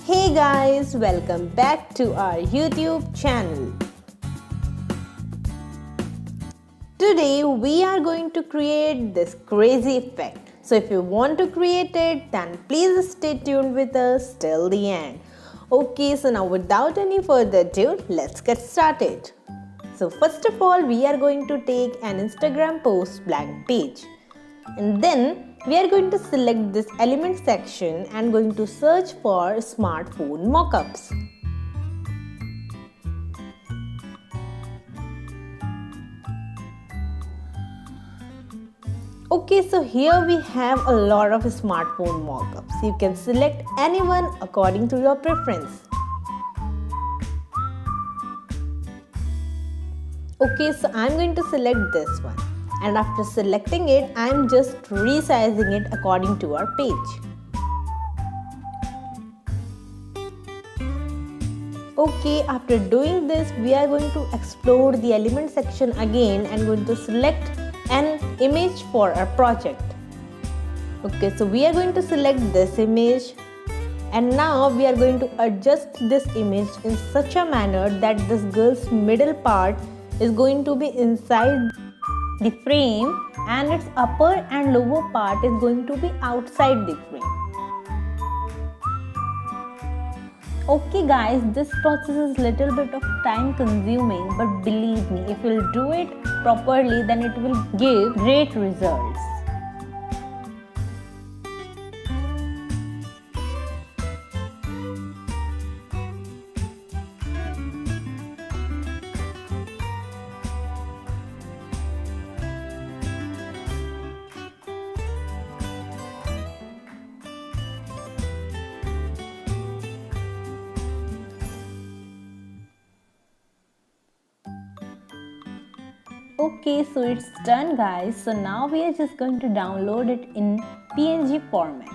Hey guys, welcome back to our YouTube channel. Today we are going to create this crazy effect. So if you want to create it, then please stay tuned with us till the end. Okay, so now without any further ado, let's get started. So first of all, we are going to take an Instagram post blank page. And then we are going to select this element section and going to search for smartphone mockups. Okay, so here we have a lot of smartphone mockups. You can select anyone according to your preference. Okay, so I'm going to select this one. And after selecting it, I am just resizing it according to our page. Okay, after doing this, we are going to explore the element section again and going to select an image for our project. Okay, so we are going to select this image, and now we are going to adjust this image in such a manner that this girl's middle part is going to be inside the frame and its upper and lower part is going to be outside the frame. Okay guys, this process is little bit of time consuming, but believe me, if you'll do it properly, then it will give great results. Okay, so it's done guys. So now we are just going to download it in PNG format.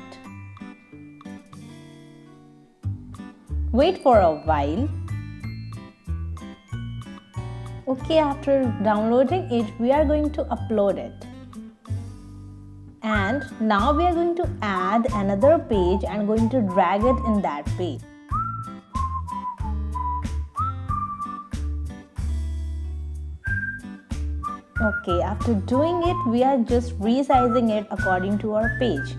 Wait for a while. Okay, after downloading it, we are going to upload it. And now we are going to add another page and going to drag it in that page. Okay, after doing it, we are just resizing it according to our page.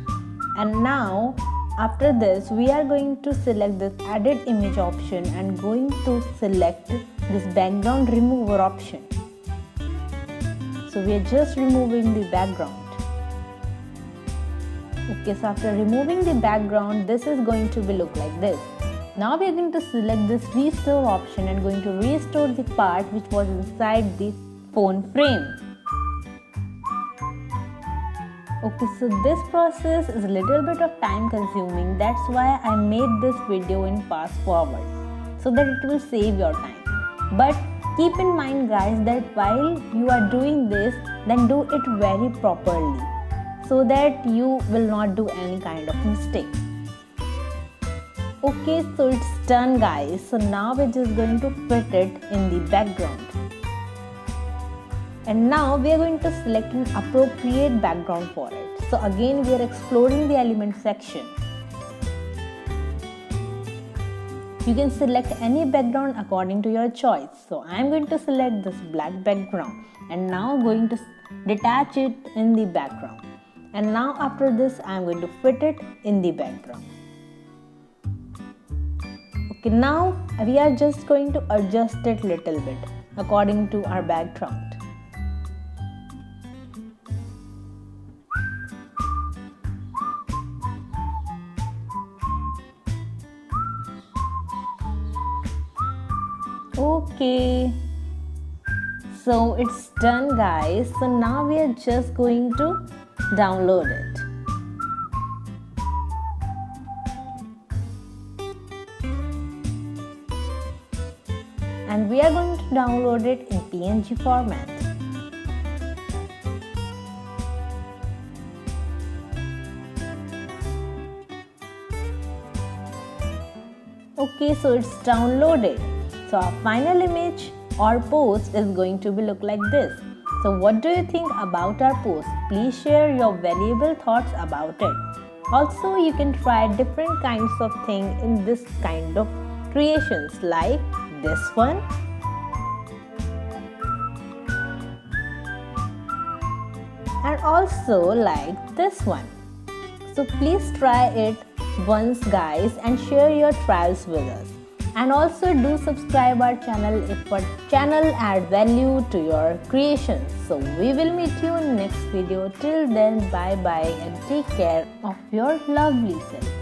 And now, after this, we are going to select this edit image option and going to select this background remover option. So we are just removing the background. Okay, so after removing the background, this is going to be look like this. Now we are going to select this restore option and going to restore the part which was inside the phone frame. Okay, so this process is a little bit of time consuming. That's why I made this video in fast forward so that it will save your time. But keep in mind guys that while you are doing this, then do it very properly so that you will not do any kind of mistake. Okay, so it's done guys. So now we're just going to fit it in the background. And now we are going to select an appropriate background for it. So again, we are exploring the element section. You can select any background according to your choice. So I am going to select this black background and now going to detach it in the background. And now after this, I am going to fit it in the background. Okay, now we are just going to adjust it little bit according to our background. Okay, so it's done guys. So now we are just going to download it. And we are going to download it in PNG format. Okay, so it's downloaded. So our final image or post is going to be look like this. So what do you think about our post? Please share your valuable thoughts about it. Also, you can try different kinds of thing in this kind of creations, like this one, and also like this one. So please try it once guys and share your trials with us. And also do subscribe our channel if our channel add value to your creations. So we will meet you in next video. Till then, bye bye and take care of your lovely self.